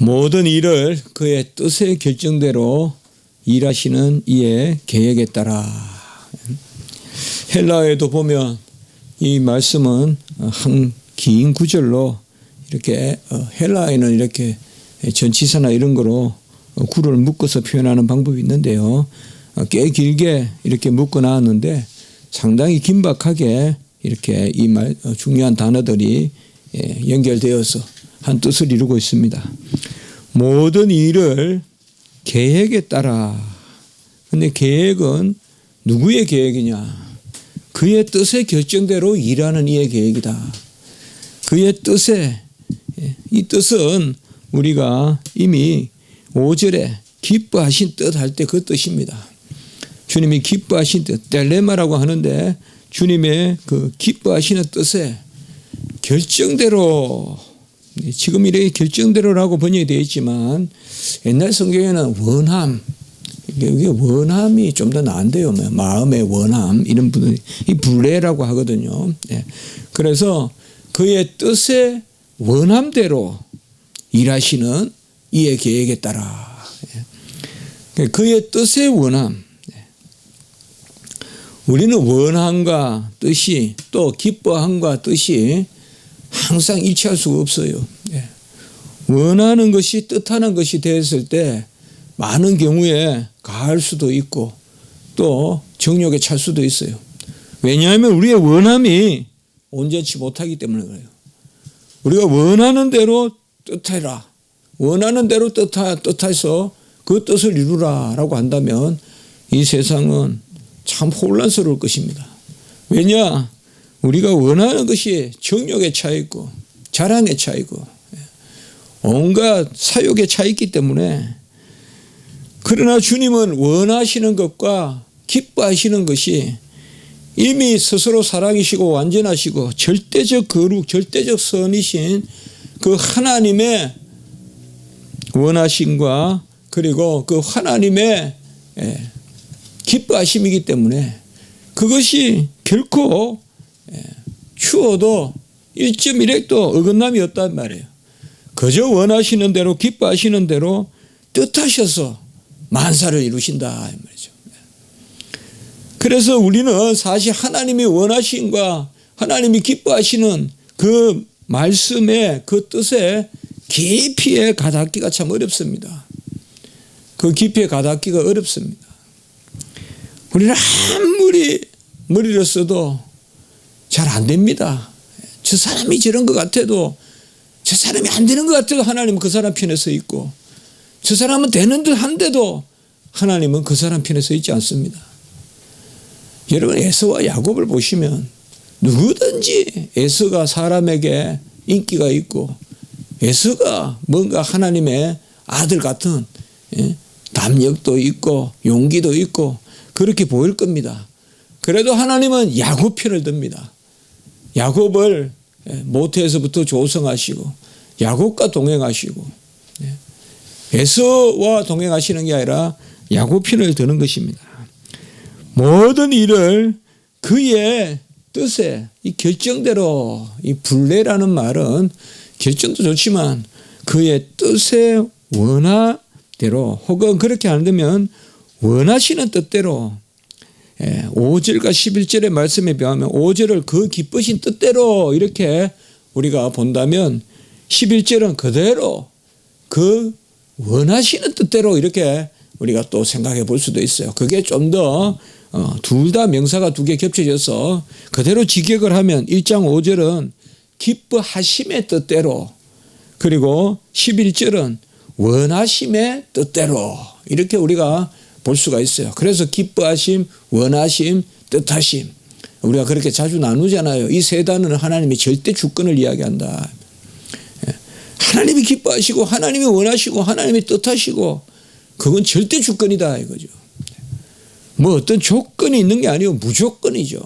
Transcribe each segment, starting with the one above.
모든 일을 그의 뜻의 결정대로 일하시는 이의 계획에 따라. 헬라어에도 보면 이 말씀은 한 긴 구절로 이렇게 헬라어에는 이렇게 전치사나 이런 거로 구를 묶어서 표현하는 방법이 있는데요. 꽤 길게 이렇게 묶어 놨는데 상당히 긴박하게 이렇게 이 중요한 단어들이 연결되어서 한 뜻을 이루고 있습니다. 모든 일을 계획에 따라. 근데 계획은 누구의 계획이냐? 그의 뜻의 결정대로 일하는 이의 계획이다. 그의 뜻에, 이 뜻은 우리가 이미 5절에 기뻐하신 뜻 할 때 그 뜻입니다. 주님이 기뻐하신 뜻, 텔레마라고 하는데 주님의 그 기뻐하시는 뜻에 결정대로, 지금 이렇게 결정대로라고 번역이 되어 있지만 옛날 성경에는 원함, 이게 원함이 좀 더 나은데요. 마음의 원함, 이런 분들이 이 불례라고 하거든요. 그래서 그의 뜻의 원함대로 일하시는 이의 계획에 따라. 그의 뜻의 원함. 우리는 원함과 뜻이 또 기뻐함과 뜻이 항상 일치할 수가 없어요. 원하는 것이 뜻하는 것이 되었을 때 많은 경우에 가할 수도 있고 또 정욕에 찰 수도 있어요. 왜냐하면 우리의 원함이 온전치 못하기 때문에 그래요. 우리가 원하는 대로 뜻해라. 원하는 대로 뜻해서 그 뜻을 이루라 라고 한다면 이 세상은 참 혼란스러울 것입니다. 왜냐? 우리가 원하는 것이 정욕에 차 있고 자랑에 차 있고 온갖 사욕에 차 있기 때문에, 그러나 주님은 원하시는 것과 기뻐하시는 것이 이미 스스로 사랑이시고 완전하시고 절대적 거룩, 절대적 선이신 그 하나님의 원하심과 그리고 그 하나님의 기뻐하심이기 때문에 그것이 결코 추워도 1.1핵도 어긋남이 없단 말이에요. 그저 원하시는 대로 기뻐하시는 대로 뜻하셔서 만사를 이루신다 이 말이죠. 그래서 우리는 사실 하나님이 원하심과 하나님이 기뻐하시는 그 말씀의 그 뜻에 깊이에 가닿기가 참 어렵습니다. 그 깊이에 가닿기가 어렵습니다. 우리는 아무리 머리를 써도 잘 안 됩니다. 저 사람이 저런 것 같아도, 저 사람이 안 되는 것 같아도 하나님은 그 사람 편에 서 있고, 저 사람은 되는 듯 한데도 하나님은 그 사람 편에 서 있지 않습니다. 여러분 에서와 야곱을 보시면 누구든지 에서가 사람에게 인기가 있고 에서가 뭔가 하나님의 아들 같은 담력도 있고 용기도 있고 그렇게 보일 겁니다. 그래도 하나님은 야곱 편을 듭니다. 야곱을 모태에서부터 조성하시고 야곱과 동행하시고 에서와 동행하시는 게 아니라 야곱 편을 드는 것입니다. 모든 일을 그의 뜻에, 이 결정대로, 이 불례라는 말은 결정도 좋지만 그의 뜻의 원하대로, 혹은 그렇게 안 되면 원하시는 뜻대로, 5절과 11절의 말씀에 비하면 5절을 그 기쁘신 뜻대로 이렇게 우리가 본다면 11절은 그대로 그 원하시는 뜻대로 이렇게 우리가 또 생각해 볼 수도 있어요. 그게 좀 더 둘 다 명사가 두 개 겹쳐져서 그대로 직역을 하면 1장 5절은 기뻐하심의 뜻대로, 그리고 11절은 원하심의 뜻대로 이렇게 우리가 볼 수가 있어요. 그래서 기뻐하심, 원하심, 뜻하심, 우리가 그렇게 자주 나누잖아요. 이 세 단어는 하나님의 절대 주권을 이야기한다. 하나님이 기뻐하시고 하나님이 원하시고 하나님이 뜻하시고 그건 절대 주권이다 이거죠. 뭐 어떤 조건이 있는 게 아니고 무조건이죠.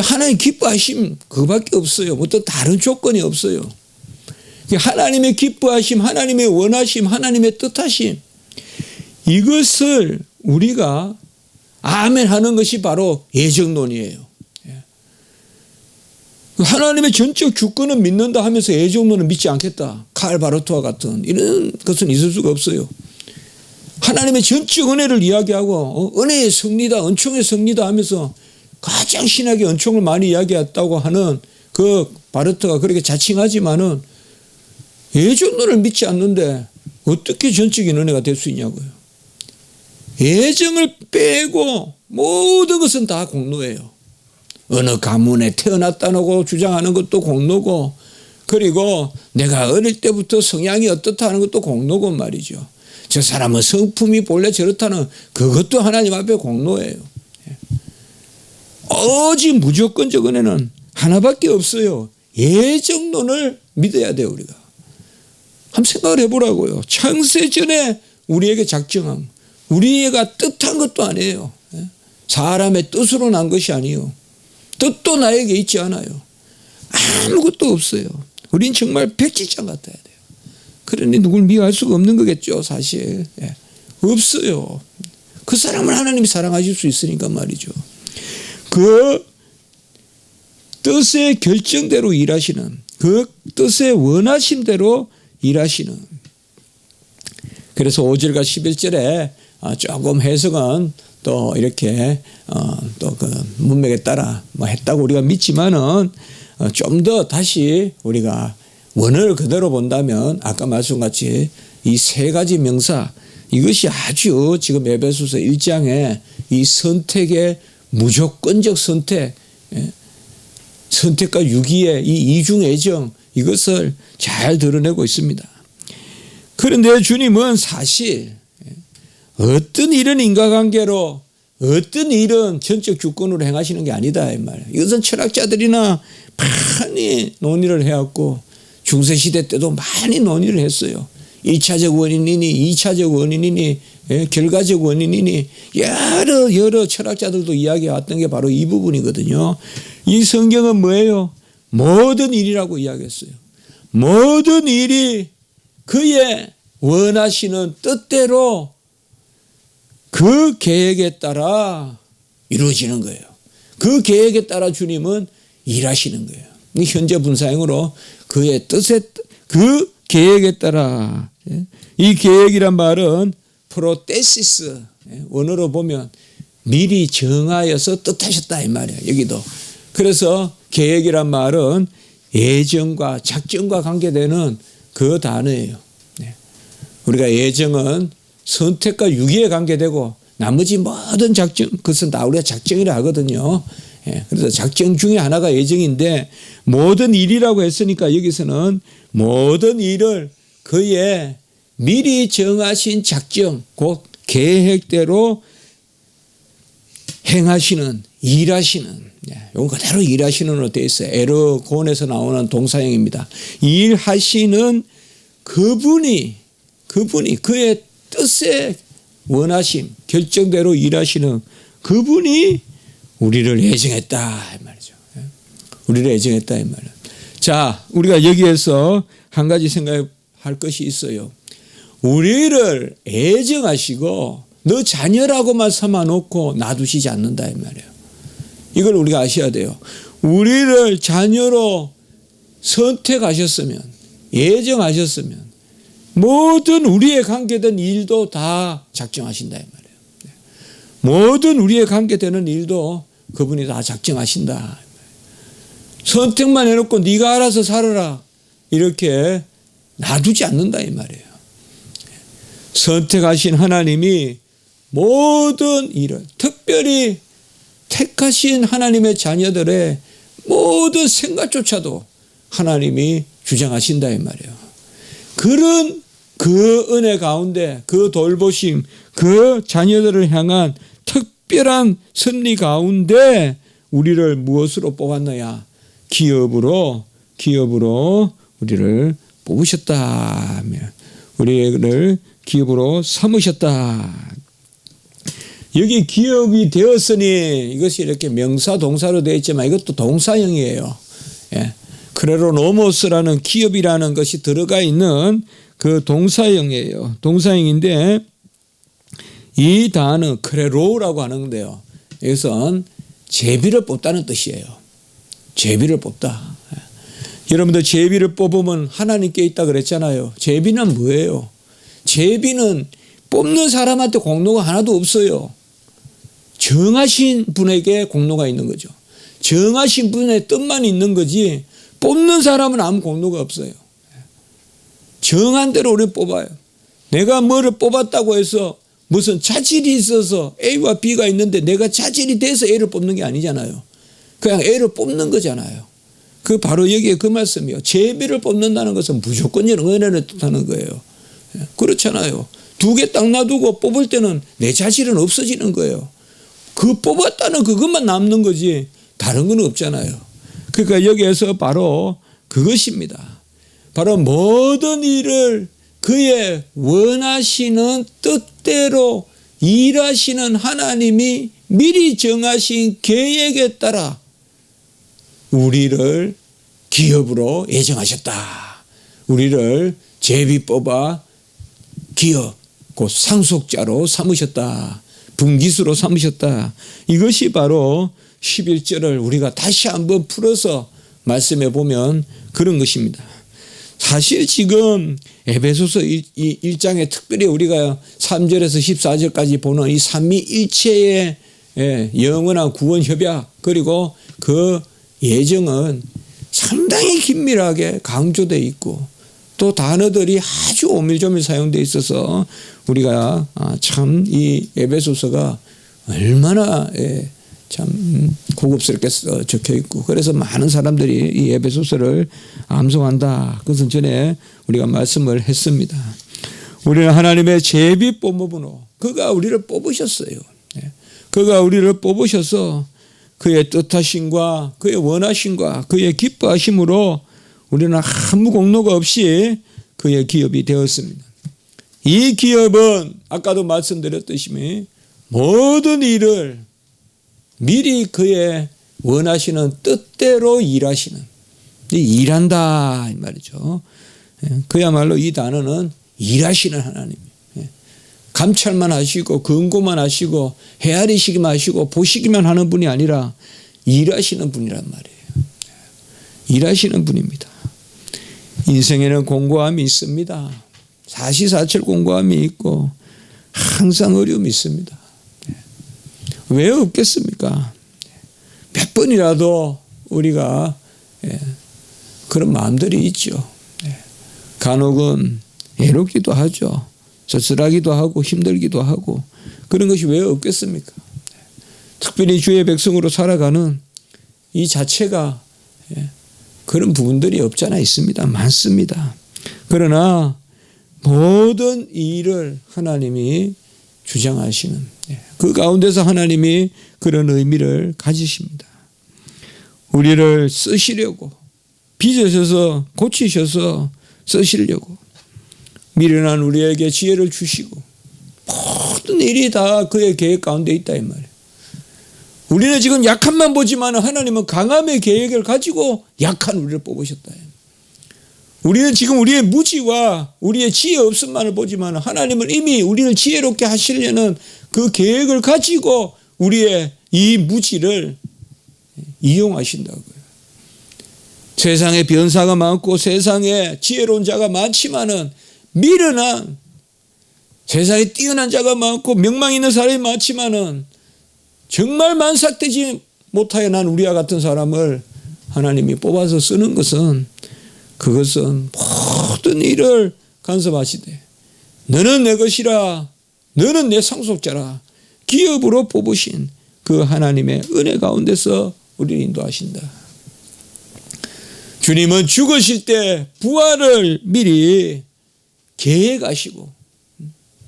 하나님 기뻐하심 그거밖에 없어요. 뭐 또 다른 조건이 없어요. 하나님의 기뻐하심, 하나님의 원하심, 하나님의 뜻하심, 이것을 우리가 아멘 하는 것이 바로 예정론이에요. 하나님의 전적 주권은 믿는다 하면서 애정론은 믿지 않겠다. 칼 바르트와 같은 이런 것은 있을 수가 없어요. 하나님의 전적 은혜를 이야기하고 은혜의 승리다, 은총의 승리다 하면서 가장 신학의 은총을 많이 이야기했다고 하는 그 바르트가 그렇게 자칭하지만은 애정론을 믿지 않는데 어떻게 전적인 은혜가 될 수 있냐고요. 애정을 빼고 모든 것은 다 공로예요. 어느 가문에 태어났다고 주장하는 것도 공로고, 그리고 내가 어릴 때부터 성향이 어떻다 하는 것도 공로고 말이죠. 저 사람은 성품이 본래 저렇다는 그것도 하나님 앞에 공로예요. 오직 무조건적 은혜는 하나밖에 없어요. 애정론을 믿어야 돼요. 우리가 한번 생각을 해보라고요. 창세전에 우리에게 작정한, 우리가 뜻한 것도 아니에요. 사람의 뜻으로 난 것이 아니에요. 뜻도 나에게 있지 않아요. 아무것도 없어요. 우린 정말 백지장 같아야 돼요. 그러니 누굴 미워할 수가 없는 거겠죠, 사실. 없어요. 그 사람을 하나님이 사랑하실 수 있으니까 말이죠. 그 뜻의 결정대로 일하시는, 그 뜻의 원하심대로 일하시는. 그래서 5절과 11절에 조금 해석은 또 이렇게 또 그 문맥에 따라 뭐 했다고 우리가 믿지만은 좀 더 다시 우리가 원어를 그대로 본다면 아까 말씀같이 이 세 가지 명사, 이것이 아주 지금 에베소서 1장에 이 선택의 무조건적 선택, 선택과 유기의 이 이중 애정, 이것을 잘 드러내고 있습니다. 그런데 주님은 사실 어떤 일은 인과관계로, 어떤 일은 전적 주권으로 행하시는 게 아니다 이 말이에요. 이것은 철학자들이나 많이 논의를 해왔고 중세시대 때도 많이 논의를 했어요. 1차적 원인이니 2차적 원인이니 결과적 원인이니 여러 철학자들도 이야기해왔던 게 바로 이 부분이거든요. 이 성경은 뭐예요? 모든 일이라고 이야기했어요. 모든 일이 그의 원하시는 뜻대로 그 계획에 따라 이루어지는 거예요. 그 계획에 따라 주님은 일하시는 거예요. 현재 분사형으로 그의 뜻에, 그 계획에 따라, 이 계획이란 말은 프로테시스, 원어로 보면 미리 정하여서 뜻하셨다 이 말이에요. 여기도. 그래서 계획이란 말은 예정과 작정과 관계되는 그 단어예요. 우리가 예정은 선택과 유기에 관계되고 나머지 모든 작정, 그것은 다 우리가 작정이라 하거든요. 그래서 작정 중에 하나가 예정인데 모든 일이라고 했으니까 여기서는 모든 일을 그의 미리 정하신 작정, 곧 계획대로 행하시는, 일하시는, 이건 그대로 일하시는으로 되어 있어요. 에르곤에서 나오는 동사형입니다. 일하시는 그분이 그의 뜻의 원하심, 결정대로 일하시는 그분이 우리를 애정했다 이 말이죠. 우리를 애정했다 이 말은. 자, 우리가 여기에서 한 가지 생각할 것이 있어요. 우리를 애정하시고 너 자녀라고만 삼아놓고 놔두시지 않는다 이 말이에요. 이걸 우리가 아셔야 돼요. 우리를 자녀로 선택하셨으면, 예정하셨으면 모든 우리에 관계된 일도 다 작정하신다 이 말이에요. 모든 우리에 관계되는 일도 그분이 다 작정하신다. 선택만 해놓고 네가 알아서 살아라 이렇게 놔두지 않는다 이 말이에요. 선택하신 하나님이 모든 일을, 특별히 택하신 하나님의 자녀들의 모든 생각조차도 하나님이 주장하신다 이 말이에요. 그런 그 은혜 가운데, 그 돌보심, 그 자녀들을 향한 특별한 섭리 가운데 우리를 무엇으로 뽑았느냐? 기업으로 우리를 뽑으셨다. 우리를 기업으로 삼으셨다. 여기 기업이 되었으니 이것이 이렇게 명사 동사로 되어 있지만 이것도 동사형이에요. 크레로노모스라는 기업이라는 것이 들어가 있는 그 동사형이에요. 동사형인데 이 단어 크레로라고 하는데요. 이것은 제비를 뽑다는 뜻이에요. 제비를 뽑다. 여러분들 제비를 뽑으면 하나님께 있다 그랬잖아요. 제비는 뭐예요? 제비는 뽑는 사람한테 공로가 하나도 없어요. 정하신 분에게 공로가 있는 거죠. 정하신 분의 뜻만 있는 거지 뽑는 사람은 아무 공로가 없어요. 정한 대로 우리를 뽑아요. 내가 뭐를 뽑았다고 해서 무슨 자질이 있어서 A와 B가 있는데 내가 자질이 돼서 A를 뽑는 게 아니잖아요. 그냥 A를 뽑는 거잖아요. 그 바로 여기에 그 말씀이요. 제비를 뽑는다는 것은 무조건적인 은혜를 뜻하는 거예요. 그렇잖아요. 두 개 딱 놔두고 뽑을 때는 내 자질은 없어지는 거예요. 그 뽑았다는 그것만 남는 거지 다른 건 없잖아요. 그러니까 여기에서 바로 그것입니다. 바로 모든 일을 그의 원하시는 뜻대로 일하시는 하나님이 미리 정하신 계획에 따라 우리를 기업으로 예정하셨다. 우리를 제비 뽑아 기업, 곧 상속자로 삼으셨다. 분기수로 삼으셨다. 이것이 바로 11절을 우리가 다시 한번 풀어서 말씀해 보면 그런 것입니다. 사실 지금 에베소서 1장에 특별히 우리가 3절에서 14절까지 보는 이 삼위일체의 영원한 구원 협약 그리고 그 예정은 상당히 긴밀하게 강조되어 있고 또 단어들이 아주 오밀조밀 사용되어 있어서 우리가 참 이 에베소서가 얼마나 참 고급스럽게 적혀 있고 그래서 많은 사람들이 이 에베소서를 암송한다. 그것은 전에 우리가 말씀을 했습니다. 우리는 하나님의 제비 뽑음으로 그가 우리를 뽑으셨어요. 그가 우리를 뽑으셔서 그의 뜻하심과 그의 원하심과 그의 기뻐하심으로 우리는 아무 공로가 없이 그의 기업이 되었습니다. 이 기업은 아까도 말씀드렸듯이 모든 일을 미리 그의 원하시는 뜻대로 일하시는 일한다 이 말이죠. 그야말로 이 단어는 일하시는 하나님. 감찰만 하시고 권고만 하시고 헤아리시기만 하시고 보시기만 하는 분이 아니라 일하시는 분이란 말이에요. 일하시는 분입니다. 인생에는 공고함이 있습니다. 사시사철 공고함이 있고 항상 어려움이 있습니다. 왜 없겠습니까? 몇 번이라도 우리가 그런 마음들이 있죠. 간혹은 애롭기도 하죠. 쓸쓸하기도 하고 힘들기도 하고 그런 것이 왜 없겠습니까? 특별히 주의 백성으로 살아가는 이 자체가 그런 부분들이 없지 않아 있습니다. 많습니다. 그러나 모든 일을 하나님이 주장하시는 그 가운데서 하나님이 그런 의미를 가지십니다. 우리를 쓰시려고 빚으셔서 고치셔서 쓰시려고 미련한 우리에게 지혜를 주시고 모든 일이 다 그의 계획 가운데 있다 이 말이에요. 우리는 지금 약함만 보지만 하나님은 강함의 계획을 가지고 약한 우리를 뽑으셨다. 우리는 지금 우리의 무지와 우리의 지혜 없음만을 보지만 하나님은 이미 우리를 지혜롭게 하시려는 그 계획을 가지고 우리의 이 무지를 이용하신다고요. 세상에 변사가 많고 세상에 지혜로운 자가 많지만은 미련한 세상에 뛰어난 자가 많고 명망 있는 사람이 많지만은 정말 만삭되지 못하여 난 우리와 같은 사람을 하나님이 뽑아서 쓰는 것은 그것은 모든 일을 간섭하시되 너는 내 것이라 너는 내 상속자라 기업으로 뽑으신 그 하나님의 은혜 가운데서 우리를 인도하신다. 주님은 죽으실 때 부활을 미리 계획하시고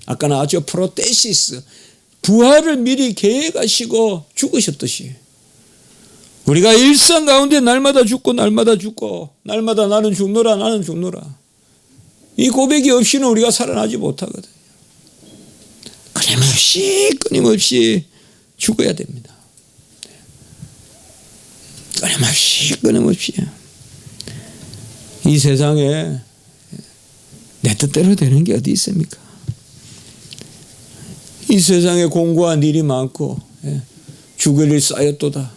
아까 나왔죠. 프로테시스 부활을 미리 계획하시고 죽으셨듯이 우리가 일상 가운데 날마다 죽고 날마다 죽고 날마다 나는 죽노라 나는 죽노라 이 고백이 없이는 우리가 살아나지 못하거든요. 끊임없이 죽어야 됩니다. 끊임없이 이 세상에 내 뜻대로 되는 게 어디 있습니까? 이 세상에 공고한 일이 많고 죽을 일 쌓였도다.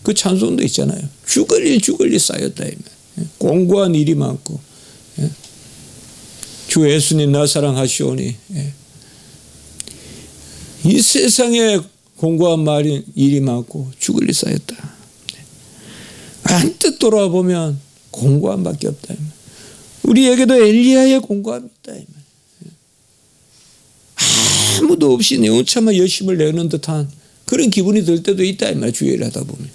그 찬송도 있잖아요. 죽을 일 쌓였다. 공고한 일이 많고, 주 예수님 나 사랑하시오니, 이 세상에 공고한 일이 많고 죽을 일 쌓였다. 한뜻 돌아보면 공고함밖에 없다. 우리에게도 엘리야의 공고함이 있다. 아무도 없이 내 혼자만 열심을 내는 듯한 그런 기분이 들 때도 있다. 주의를 하다 보면.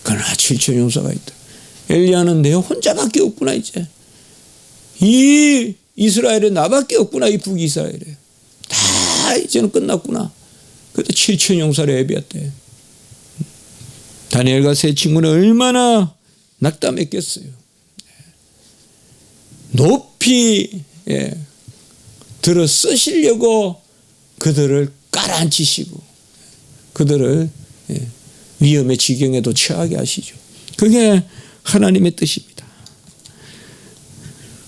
그러나 7천 용사가 있다. 엘리야는 내 혼자밖에 없구나 이제. 이 이스라엘에 나밖에 없구나. 이 북이스라엘에. 다 이제는 끝났구나. 그때 7천 용사를 예비했대. 다니엘과 세 친구는 얼마나 낙담했겠어요. 높이 들어 쓰시려고 그들을 깔아앉히시고 그들을 위험의 지경에도 처하게 하시죠. 그게 하나님의 뜻입니다.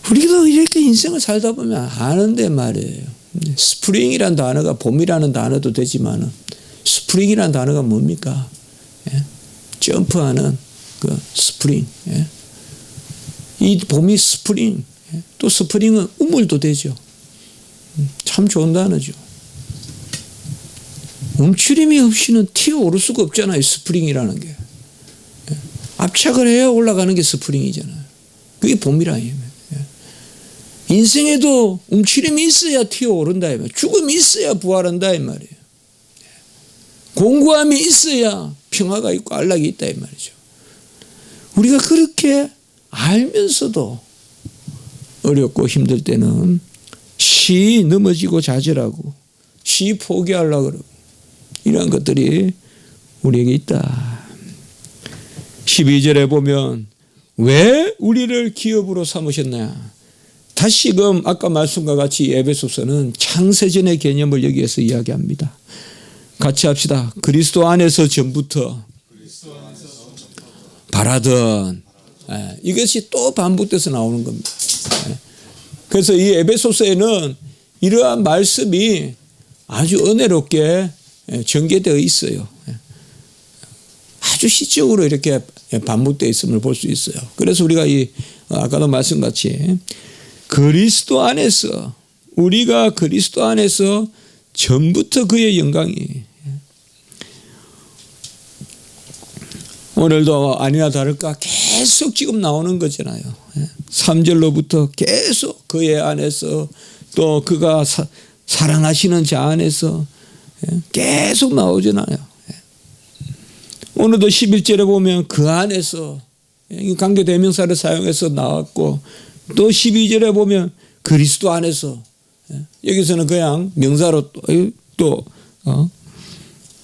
우리도 이렇게 인생을 살다 보면 아는데 말이에요. 스프링이라는 단어가 봄이라는 단어도 되지만 스프링이라는 단어가 뭡니까? 점프하는 그 스프링. 이 봄이 스프링. 또 스프링은 우물도 되죠. 참 좋은 단어죠. 움츠림이 없이는 튀어오를 수가 없잖아요. 스프링이라는 게. 압착을 해야 올라가는 게 스프링이잖아요. 그게 봄이라. 인생에도 움츠림이 있어야 튀어오른다. 죽음이 있어야 부활한다. 이 말이에요. 공고함이 있어야 평화가 있고 안락이 있다. 이 말이죠. 우리가 그렇게 알면서도 어렵고 힘들 때는 시 넘어지고 좌절하고 시 포기하려고 그러고 이런 것들이 우리에게 있다. 12절에 보면 왜 우리를 기업으로 삼으셨나? 다시금 아까 말씀과 같이 에베소서는 창세전의 개념을 여기에서 이야기합니다. 같이 합시다. 그리스도 안에서 전부터 바라던 이것이 또 반복돼서 나오는 겁니다. 그래서 이 에베소서에는 이러한 말씀이 아주 은혜롭게 전개되어 있어요. 아주 시적으로 이렇게 반복되어 있음을 볼 수 있어요. 그래서 우리가 아까도 말씀같이 그리스도 안에서 우리가 그리스도 안에서 전부터 그의 영광이 오늘도 아니나 다를까 계속 지금 나오는 거잖아요. 3절로부터 계속 그의 안에서 또 그가 사랑하시는 자 안에서 계속 나오잖아요. 오늘도 11절에 보면 그 안에서 관계대명사를 사용해서 나왔고 또 12절에 보면 그리스도 안에서 여기서는 그냥 명사로 또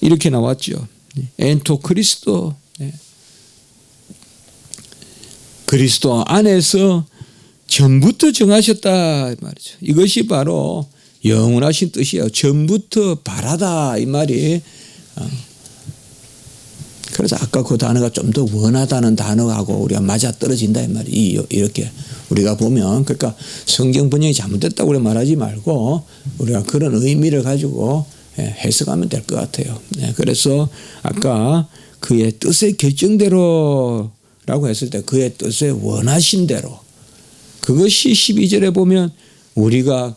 이렇게 나왔죠. 엔토 그리스도 그리스도 안에서 전부터 정하셨다 이 말이죠. 이것이 바로 영원하신 뜻이에요. 전부터 바라다 이 말이. 그래서 아까 그 단어가 좀 더 원하다는 단어하고 우리가 맞아 떨어진다 이 말이. 이렇게 우리가 보면 그러니까 성경 번역이 잘못됐다고 우리 말하지 말고 우리가 그런 의미를 가지고 해석하면 될 것 같아요. 그래서 아까 그의 뜻의 결정대로 라고 했을 때 그의 뜻에 원하신 대로 그것이 12절에 보면 우리가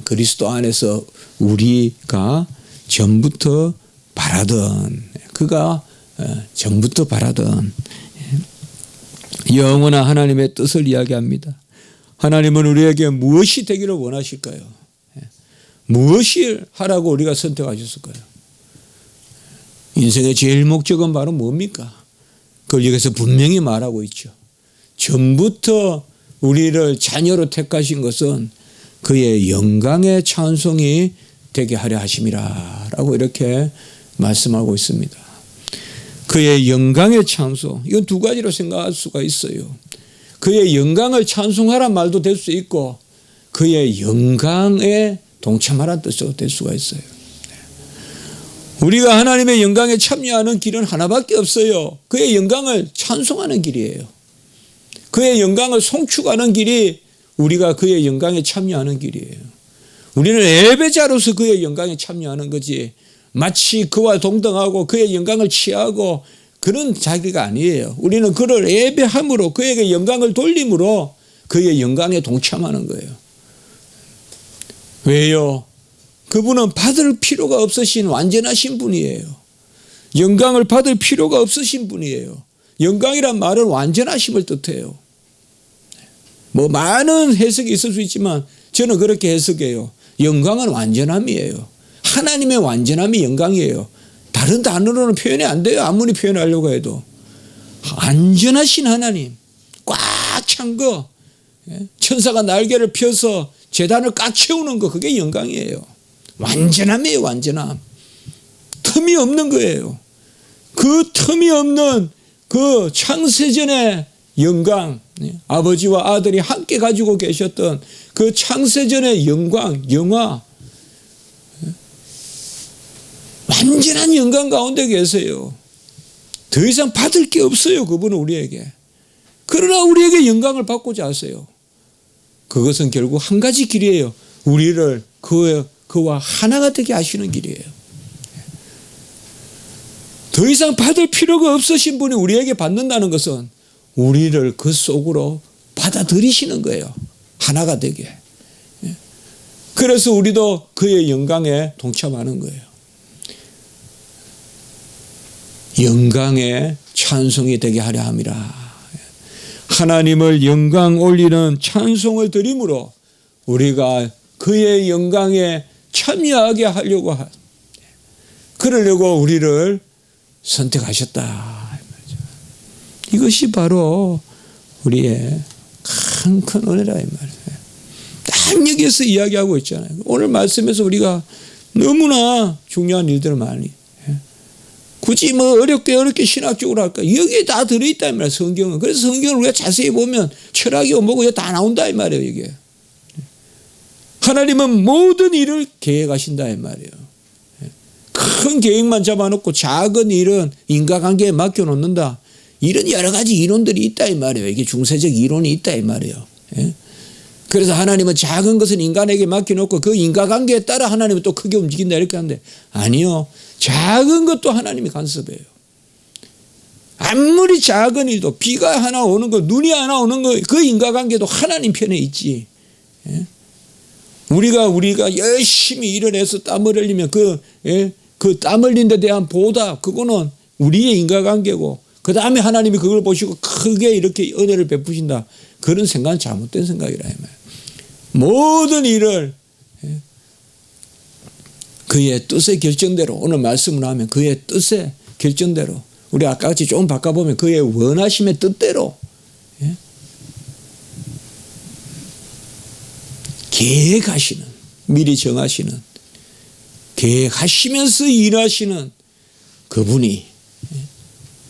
그리스도 안에서 우리가 전부터 바라던 그가 전부터 바라던 영원한 하나님의 뜻을 이야기합니다. 하나님은 우리에게 무엇이 되기를 원하실까요? 무엇을 하라고 우리가 선택하셨을까요? 인생의 제일 목적은 바로 뭡니까? 그걸 여기서 분명히 말하고 있죠. 전부터 우리를 자녀로 택하신 것은 그의 영광의 찬송이 되게 하려 하심이라 라고 이렇게 말씀하고 있습니다. 그의 영광의 찬송, 이건 두 가지로 생각할 수가 있어요. 그의 영광을 찬송하란 말도 될 수 있고 그의 영광에 동참하라는 뜻도 될 수가 있어요. 우리가 하나님의 영광에 참여하는 길은 하나밖에 없어요. 그의 영광을 찬송하는 길이에요. 그의 영광을 송축하는 길이 우리가 그의 영광에 참여하는 길이에요. 우리는 예배자로서 그의 영광에 참여하는 거지 마치 그와 동등하고 그의 영광을 취하고 그런 자기가 아니에요. 우리는 그를 예배함으로 그에게 영광을 돌림으로 그의 영광에 동참하는 거예요. 왜요? 그분은 받을 필요가 없으신 완전하신 분이에요. 영광을 받을 필요가 없으신 분이에요. 영광이란 말은 완전하심을 뜻해요. 뭐 많은 해석이 있을 수 있지만 저는 그렇게 해석해요. 영광은 완전함이에요. 하나님의 완전함이 영광이에요. 다른 단어로는 표현이 안 돼요. 아무리 표현하려고 해도. 완전하신 하나님, 꽉 찬 거, 천사가 날개를 펴서 제단을 꽉 채우는 거, 그게 영광이에요. 완전함이에요. 완전함. 틈이 없는 거예요. 그 틈이 없는 그 창세전의 영광, 아버지와 아들이 함께 가지고 계셨던 그 창세전의 영광, 영화, 완전한 영광 가운데 계세요. 더 이상 받을 게 없어요. 그분은 우리에게. 그러나 우리에게 영광을 받고자 하세요. 그것은 결국 한 가지 길이에요. 우리를 그와 하나가 되게 하시는 길이에요. 더 이상 받을 필요가 없으신 분이 우리에게 받는다는 것은 우리를 그 속으로 받아들이시는 거예요. 하나가 되게. 그래서 우리도 그의 영광에 동참하는 거예요. 영광의 찬송이 되게 하려 함이라. 하나님을 영광 올리는 찬송을 드림으로 우리가 그의 영광에 참여하게 하려고 그러려고 우리를 선택하셨다. 이것이 바로 우리의 큰 은혜라 이 말이에요. 딱 여기에서 이야기하고 있잖아요. 오늘 말씀에서 우리가 너무나 중요한 일들을 많이 굳이 뭐 어렵게 신학적으로 할까? 여기에 다 들어있다 이 말이에요. 성경은. 그래서 성경을 우리가 자세히 보면 철학이고 뭐고 다 나온다 이 말이에요. 이게. 하나님은 모든 일을 계획하신다 이 말이에요. 큰 계획만 잡아놓고 작은 일은 인과관계에 맡겨놓는다. 이런 여러 가지 이론들이 있다 이 말이에요. 이게 중세적 이론이 있다 이 말이에요. 그래서 하나님은 작은 것은 인간에게 맡겨놓고 그 인과관계에 따라 하나님은 또 크게 움직인다 이렇게 하는데 아니요. 작은 것도 하나님이 간섭해요. 아무리 작은 일도 비가 하나 오는 거 눈이 하나 오는 거 그 인과관계도 하나님 편에 있지. 우리가 열심히 일을 해서 땀을 흘리면 그 땀 흘린 데 대한 보답 그거는 우리의 인과관계고 그 다음에 하나님이 그걸 보시고 크게 이렇게 은혜를 베푸신다. 그런 생각은 잘못된 생각이라. 모든 일을 그의 뜻의 결정대로 오늘 말씀을 하면 그의 뜻의 결정대로 우리 아까 같이 조금 바꿔보면 그의 원하심의 뜻대로 계획하시는 미리 정하시는 계획하시면서 일하시는 그분이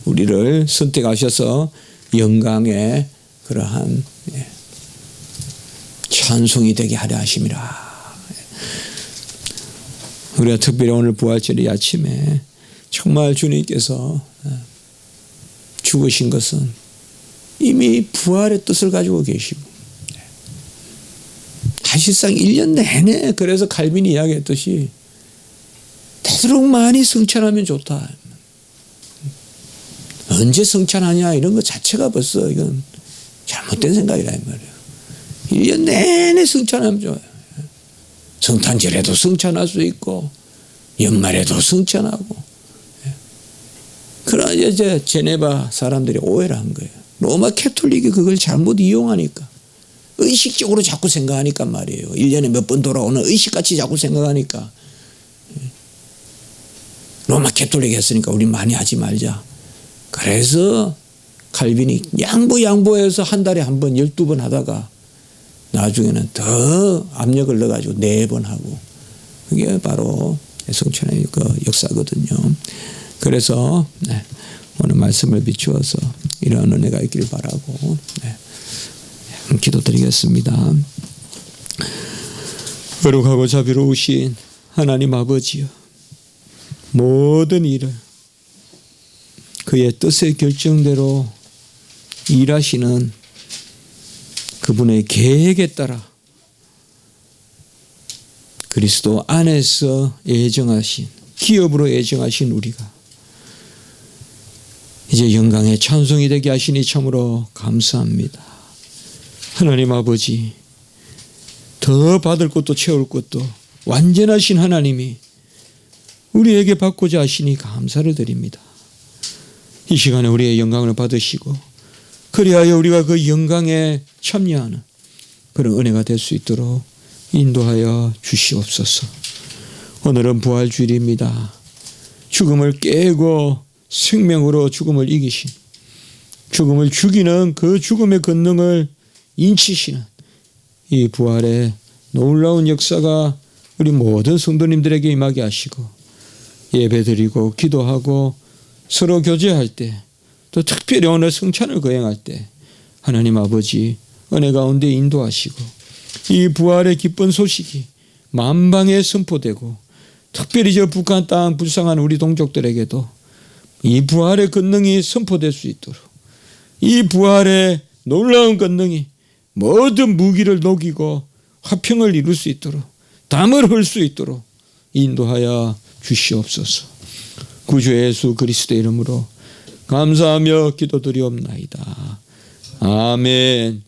우리를 선택하셔서 영광의 그러한 찬송이 되게 하려 하심이라. 우리가 특별히 오늘 부활절의 아침에 정말 주님께서 죽으신 것은 이미 부활의 뜻을 가지고 계시고 사실상 1년 내내 그래서 칼빈이 이야기했듯이 되도록 많이 성찬하면 좋다. 언제 성찬하냐 이런 것 자체가 벌써 이건 잘못된 생각이라 이 말이에요. 1년 내내 성찬하면 좋아요. 성탄절에도 성찬할 수 있고 연말에도 성찬하고. 그러나 이제 제네바 사람들이 오해를 한 거예요. 로마 캐톨릭이 그걸 잘못 이용하니까 의식적으로 자꾸 생각하니까 말이에요. 1년에 몇 번 돌아오는 의식같이 자꾸 생각하니까 로마 캐톨릭 했으니까 우리 많이 하지 말자. 그래서 칼빈이 양보해서 한 달에 한 번 12번 하다가 나중에는 더 압력을 넣어가지고 4번 하고 그게 바로 성찬의 그 역사거든요. 그래서 오늘 말씀을 비추어서 이런 은혜가 있길 바라고 기도드리겠습니다. 거룩하고 자비로우신 하나님 아버지여 모든 일을 그의 뜻의 결정대로 일하시는 그분의 계획에 따라 그리스도 안에서 예정하신 기업으로 예정하신 우리가 이제 영광의 찬송이 되게 하시니 참으로 감사합니다. 하나님 아버지, 더 받을 것도 채울 것도 완전하신 하나님이 우리에게 받고자 하시니 감사를 드립니다. 이 시간에 우리의 영광을 받으시고 그리하여 우리가 그 영광에 참여하는 그런 은혜가 될 수 있도록 인도하여 주시옵소서. 오늘은 부활주일입니다. 죽음을 깨고 생명으로 죽음을 이기신, 죽음을 죽이는 그 죽음의 권능을 인치시는 이 부활의 놀라운 역사가 우리 모든 성도님들에게 임하게 하시고, 예배드리고 기도하고 서로 교제할 때, 또 특별히 오늘 성찬을 거행할 때 하나님 아버지 은혜 가운데 인도하시고 이 부활의 기쁜 소식이 만방에 선포되고, 특별히 저 북한 땅 불쌍한 우리 동족들에게도 이 부활의 권능이 선포될 수 있도록, 이 부활의 놀라운 권능이 모든 무기를 녹이고 화평을 이룰 수 있도록, 담을 흘 수 있도록 인도하여 주시옵소서. 구주 예수 그리스도의 이름으로 감사하며 기도드리옵나이다. 아멘.